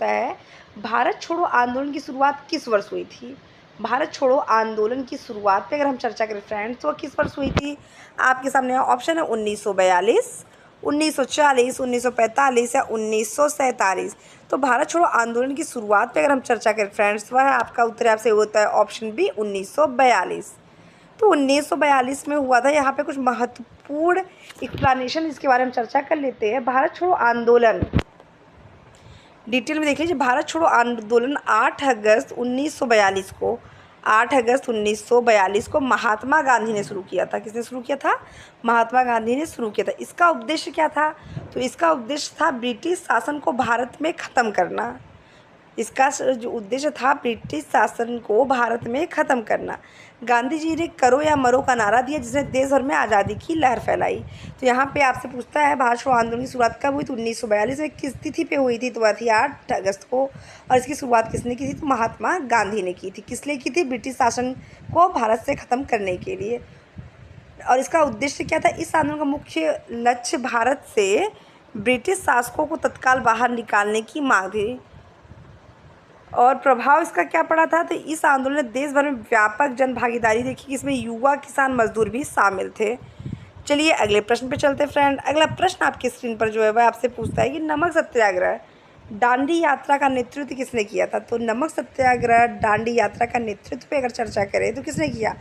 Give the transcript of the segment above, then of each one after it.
पूछता है भारत छोड़ो आंदोलन की शुरुआत किस वर्ष हुई थी। भारत छोड़ो आंदोलन की शुरुआत पे अगर हम चर्चा करें फ्रेंड्स तो किस वर्ष हुई थी। आपके सामने ऑप्शन है 1942, 1940, 1945 या 1947। तो भारत छोड़ो आंदोलन की शुरुआत पे अगर हम चर्चा करें फ्रेंड्स वह आपका उत्तर आपसे होता है ऑप्शन बी 1942। तो 1942 में हुआ था। यहाँ पे कुछ महत्वपूर्ण एक्सप्लेनेशन इसके बारे में चर्चा कर लेते हैं। भारत छोड़ो आंदोलन डिटेल में देख लीजिए। भारत छोड़ो आंदोलन 8 अगस्त 1942 को महात्मा गांधी ने शुरू किया था। किसने शुरू किया था? महात्मा गांधी ने शुरू किया था। इसका उद्देश्य क्या था? तो इसका उद्देश्य था ब्रिटिश शासन को भारत में ख़त्म करना। इसका जो उद्देश्य था ब्रिटिश शासन को भारत में ख़त्म करना। गांधी जी ने करो या मरो का नारा दिया जिसने देश भर में आज़ादी की लहर फैलाई। तो यहाँ पे आपसे पूछता है भारत छोड़ो आंदोलन की शुरुआत कब हुई? तो 1942 में किस तिथि पे हुई थी? तो वह थी 8 अगस्त को। और इसकी शुरुआत किसने की थी? तो महात्मा गांधी ने की थी। किस लिए की थी? ब्रिटिश शासन को भारत से ख़त्म करने के लिए। और इसका उद्देश्य क्या था? इस आंदोलन का मुख्य लक्ष्य भारत से ब्रिटिश शासकों को तत्काल बाहर निकालने की मांग थी। और प्रभाव इसका क्या पड़ा था? तो इस आंदोलन ने देश भर में व्यापक जन भागीदारी देखी। इसमें युवा, किसान, मजदूर भी शामिल थे। चलिए अगले प्रश्न पे चलते फ्रेंड। अगला प्रश्न आपकी स्क्रीन पर जो है वह आपसे पूछता है कि नमक सत्याग्रह दांडी यात्रा का नेतृत्व किसने किया था। तो नमक सत्याग्रह दांडी यात्रा का नेतृत्व पे अगर चर्चा करें तो किसने किया?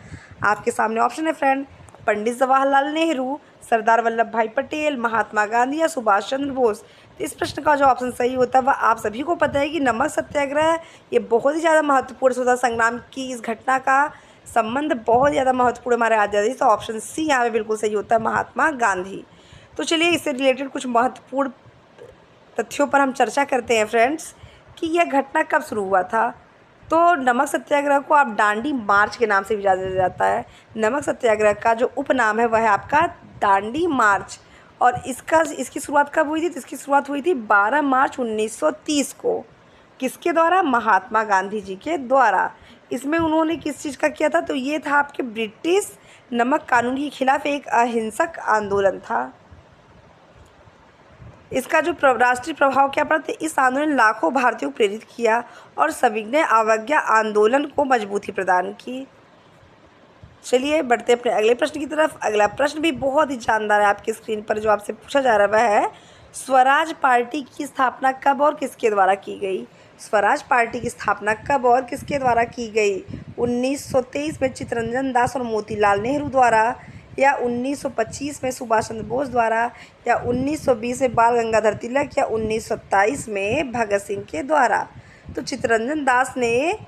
आपके सामने ऑप्शन है फ्रेंड, पंडित जवाहरलाल नेहरू, सरदार वल्लभ भाई पटेल, महात्मा गांधी या सुभाष चंद्र बोस। तो इस प्रश्न का जो ऑप्शन सही होता है वह आप सभी को पता है कि नमक सत्याग्रह ये बहुत ही ज़्यादा महत्वपूर्ण स्वतंत्रता संग्राम की इस घटना का संबंध बहुत ज़्यादा महत्वपूर्ण हमारे आज़ादी। तो ऑप्शन सी यहाँ पे बिल्कुल सही होता है, महात्मा गांधी। तो चलिए इससे रिलेटेड कुछ महत्वपूर्ण तथ्यों पर हम चर्चा करते हैं फ्रेंड्स कि यह घटना कब शुरू हुआ था। तो नमक सत्याग्रह को आप दांडी मार्च के नाम से भी जाना जाता है। नमक सत्याग्रह का जो उपनाम है वह है आपका दांडी मार्च। और इसकी शुरुआत कब हुई थी? तो इसकी शुरुआत हुई थी 12 मार्च 1930 को। किसके द्वारा? महात्मा गांधी जी के द्वारा। इसमें उन्होंने किस चीज़ का किया था? तो ये था आपके ब्रिटिश नमक कानून के खिलाफ एक अहिंसक आंदोलन था। इसका जो राष्ट्रीय प्रभाव क्या पड़ा? तो इस आंदोलन ने लाखों भारतीयों को प्रेरित किया और सविनय अवज्ञा आंदोलन को मजबूती प्रदान की। चलिए बढ़ते अपने अगले प्रश्न की तरफ। अगला प्रश्न भी बहुत ही जानदार है। आपकी स्क्रीन पर जो आपसे पूछा जा रहा है स्वराज पार्टी की स्थापना कब और किसके द्वारा की गई। स्वराज पार्टी की स्थापना कब और किसके द्वारा की गई? 1923 में चित्तरंजन दास और मोतीलाल नेहरू द्वारा, या 1925 में सुभाष चंद्र बोस द्वारा, या 1920 में बाल गंगाधर तिलक, या 1927 में भगत सिंह के द्वारा। तो चित्तरंजन दास ने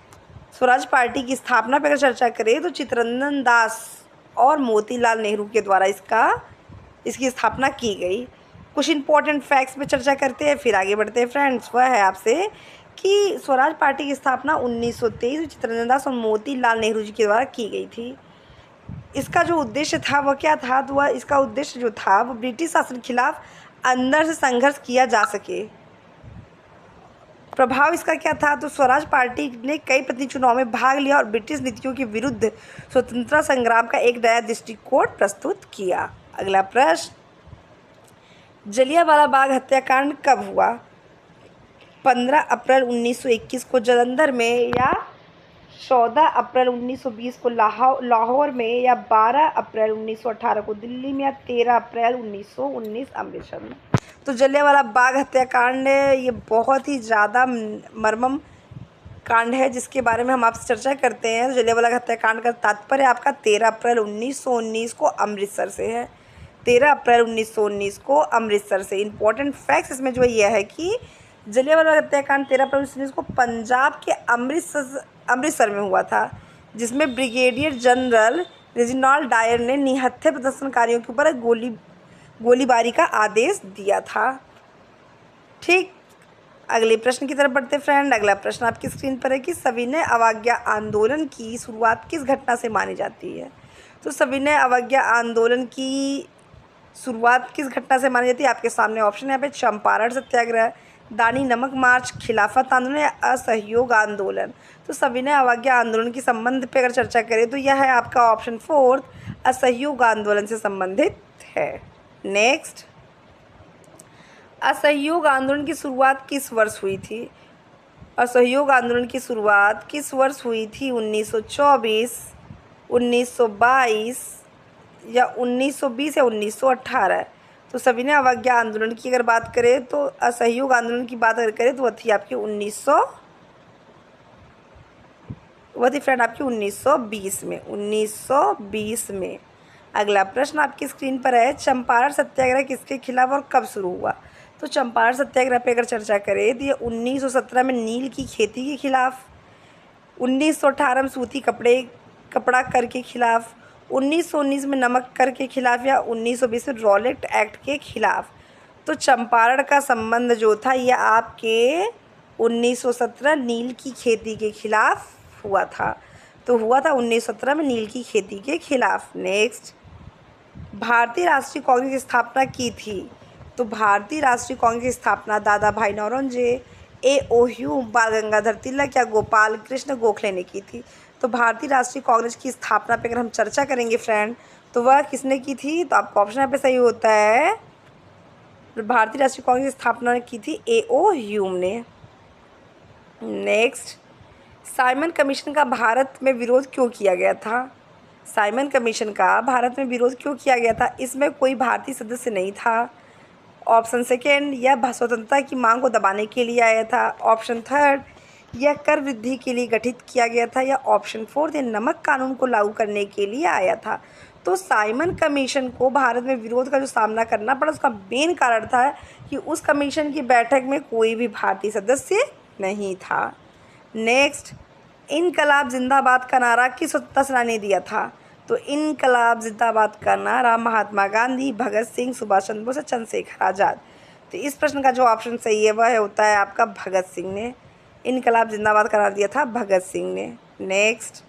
स्वराज पार्टी की स्थापना पर अगर चर्चा करें तो चित्तरंजन दास और मोतीलाल नेहरू के द्वारा इसकी स्थापना की गई। कुछ इंपॉर्टेंट फैक्ट्स पे चर्चा करते हैं फिर आगे बढ़ते हैं फ्रेंड्स। वह है आपसे कि स्वराज पार्टी की स्थापना 1923 में चित्तरंजन दास और मोतीलाल नेहरू जी के द्वारा की गई थी। इसका जो उद्देश्य था वह क्या था? तो वह इसका उद्देश्य जो था वो ब्रिटिश शासन के खिलाफ अंदर से संघर्ष किया जा सके। प्रभाव इसका क्या था? तो स्वराज पार्टी ने कई प्रतिनिधि चुनाव में भाग लिया और ब्रिटिश नीतियों के विरुद्ध स्वतंत्रता संग्राम का एक नया दृष्टिकोण प्रस्तुत किया। अगला प्रश्न, जलियांवाला बाग हत्याकांड कब हुआ? 15 अप्रैल 1921 को जालंधर में, या 14 अप्रैल 1920 को लाहौर में, या 12 अप्रैल 1918 को दिल्ली में, या 13 अप्रैल 1919 अमृतसर में। तो जलियांवाला बाग हत्याकांड ये बहुत ही ज़्यादा मर्मम कांड है जिसके बारे में हम आपसे चर्चा करते हैं। तो जलियांवाला हत्याकांड का तात्पर्य आपका 13 अप्रैल 1919 को अमृतसर से है। 13 अप्रैल 1919 को अमृतसर से। इंपॉर्टेंट फैक्ट्स इसमें जो यह है कि जलियांवाला हत्याकांड 13 अप्रैल 1919 को पंजाब के अमृतसर में हुआ था, जिसमें ब्रिगेडियर जनरल रेजिनाल्ड डायर ने निहत्थे प्रदर्शनकारियों के ऊपर गोलीबारी का आदेश दिया था। ठीक, अगले प्रश्न की तरफ बढ़ते फ्रेंड। अगला प्रश्न आपकी स्क्रीन पर है कि सविनय अवज्ञा आंदोलन की शुरुआत किस घटना से मानी जाती है। तो सविनय अवज्ञा आंदोलन की शुरुआत किस घटना से मानी जाती है? आपके सामने ऑप्शन है यहाँ पे, चंपारण सत्याग्रह, दानी नमक मार्च, खिलाफत आंदोलन या असहयोग आंदोलन। तो सविनय अवज्ञा आंदोलन के संबंध पे अगर चर्चा करें तो यह है आपका ऑप्शन 4 असहयोग आंदोलन से संबंधित है। नेक्स्ट, असहयोग आंदोलन की शुरुआत किस वर्ष हुई थी? असहयोग आंदोलन की शुरुआत किस वर्ष हुई थी? 1924, 1922 या 1920 या 1918? तो सभी ने अवज्ञा आंदोलन की अगर बात करें तो असहयोग आंदोलन की बात अगर करें तो वह थी आपकी 1920 में, 1920 में। अगला प्रश्न आपकी स्क्रीन पर है, चंपारण सत्याग्रह किसके खिलाफ और कब शुरू हुआ? तो चंपारण सत्याग्रह पे अगर चर्चा करें तो ये 1917 में नील की खेती के खिलाफ, 1918 में सूती कपड़ा कर के खिलाफ, 1919 में नमक कर के खिलाफ या 1920 में रॉलेट एक्ट के खिलाफ। तो चंपारण का संबंध जो था यह आपके 1917 नील की खेती के खिलाफ हुआ था। तो हुआ था 1917 में नील की खेती के खिलाफ। नेक्स्ट, भारतीय राष्ट्रीय कांग्रेस की स्थापना की थी? तो भारतीय राष्ट्रीय कांग्रेस की स्थापना दादा भाई नौरोजी, ए.ओ. ह्यूम, बाल गंगाधर तिलक या गोपाल कृष्ण गोखले ने की थी। तो भारतीय राष्ट्रीय कांग्रेस की स्थापना पे अगर हम चर्चा करेंगे फ्रेंड, तो वह किसने की थी? तो आपका ऑप्शन यहाँ पे सही होता है, भारतीय राष्ट्रीय कांग्रेस की स्थापना की थी ए.ओ. ह्यूम ने। नेक्स्ट, साइमन कमीशन का भारत में विरोध क्यों किया गया था? साइमन कमीशन का भारत में विरोध क्यों किया गया था? इसमें कोई भारतीय सदस्य नहीं था। ऑप्शन सेकेंड, यह स्वतंत्रता की मांग को दबाने के लिए आया था। ऑप्शन थर्ड, यह कर वृद्धि के लिए गठित किया गया था। या ऑप्शन फोर्थ, यह नमक कानून को लागू करने के लिए आया था। तो साइमन कमीशन को भारत में विरोध का जो सामना करना पड़ा, उसका मेन कारण था कि उस कमीशन की बैठक में कोई भी भारतीय सदस्य नहीं था। नेक्स्ट, इनकलाब जिंदाबाद का नारा किस स्वतंत्रता सेनानी ने दिया था? तो इनकलाब जिंदाबाद का नारा महात्मा गांधी, भगत सिंह, सुभाष चंद्र बोस, चंद्रशेखर आज़ाद। तो इस प्रश्न का जो ऑप्शन सही है वह होता है आपका भगत सिंह ने। इनकलाब जिंदाबाद का नारा दिया था भगत सिंह ने। नेक्स्ट,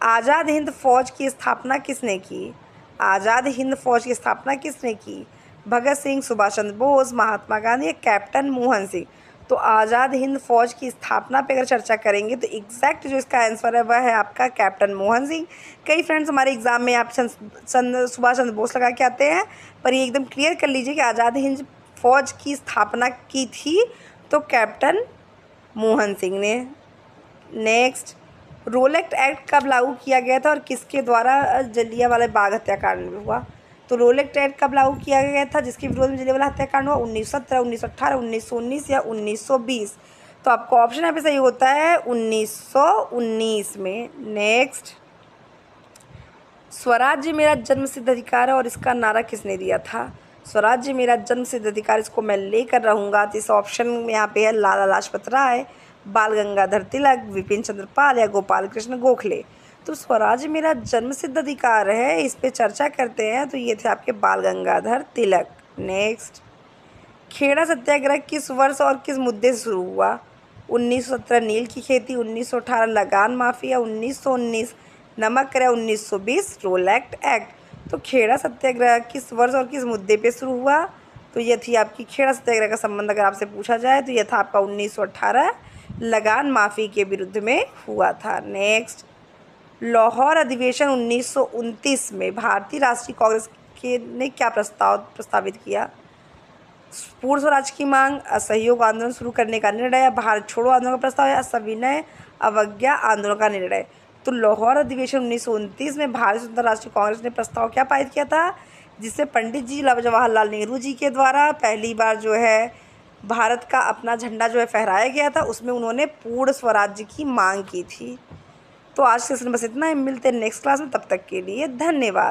आज़ाद हिंद फौज की स्थापना किसने की? आज़ाद हिंद फौज की स्थापना किसने की? भगत सिंह, सुभाष चंद्र बोस, महात्मा गांधी या कैप्टन मोहन सिंह? तो आज़ाद हिंद फौज की स्थापना पे अगर चर्चा करेंगे तो एग्जैक्ट जो इसका आंसर है वह है आपका कैप्टन मोहन सिंह। कई फ्रेंड्स हमारे एग्जाम में आप सुभाष चंद्र बोस लगा के आते हैं, पर ये एकदम क्लियर कर लीजिए कि आज़ाद हिंद फौज की स्थापना की थी तो कैप्टन मोहन सिंह ने। नेक्स्ट, रोलेट एक्ट कब लागू किया गया था और किसके द्वारा जलियांवाला बाग हत्याकांड में हुआ? तो रोलेट एक्ट कब लागू किया गया था जिसके विरोध में जलियांवाला हत्याकांड हुआ? 1917, 1918, 1919 या 1920? तो आपका ऑप्शन यहाँ पे सही होता है 1919 में। नेक्स्ट, स्वराज्य मेरा जन्मसिद्ध अधिकार है और इसका नारा किसने दिया था? स्वराज्य मेरा जन्मसिद्ध अधिकार, इसको मैं लेकर रहूँगा। तो इस ऑप्शन में यहाँ पे है लाला लाजपत राय, बाल गंगाधर तिलक, विपिन चंद्र पाल या गोपाल कृष्ण गोखले। तो स्वराज्य मेरा जन्मसिद्ध अधिकार है, इस पे चर्चा करते हैं। तो ये थे आपके बाल गंगाधर तिलक। नेक्स्ट, खेड़ा सत्याग्रह किस वर्ष और किस मुद्दे से शुरू हुआ? 1917 नील की खेती, 1918 लगान माफी या 1919 नमक कर, 1920 रोलेट एक्ट? तो खेड़ा सत्याग्रह किस वर्ष और किस मुद्दे पे शुरू हुआ? तो यह थी आपकी खेड़ा सत्याग्रह का संबंध अगर आपसे पूछा जाए तो यह था आपका 1918 लगान माफ़ी के विरुद्ध में हुआ था। नेक्स्ट, लाहौर अधिवेशन 1929 में भारतीय राष्ट्रीय कांग्रेस ने क्या प्रस्तावित किया? पूर्ण स्वराज की मांग, असहयोग आंदोलन शुरू करने का निर्णय या भारत छोड़ो आंदोलन का प्रस्ताव या सविनय अवज्ञा आंदोलन का निर्णय? तो लाहौर अधिवेशन 1929 में भारतीय स्वतंत्र राष्ट्रीय कांग्रेस ने प्रस्ताव क्या पारित किया था, जिसमें पंडित जी जवाहरलाल नेहरू जी के द्वारा पहली बार जो है भारत का अपना झंडा जो है फहराया गया था। उसमें उन्होंने पूर्ण स्वराज्य की मांग की थी। तो आज के सेशन बस इतना ही, मिलते हैं नेक्स्ट क्लास में, तब तक के लिए धन्यवाद।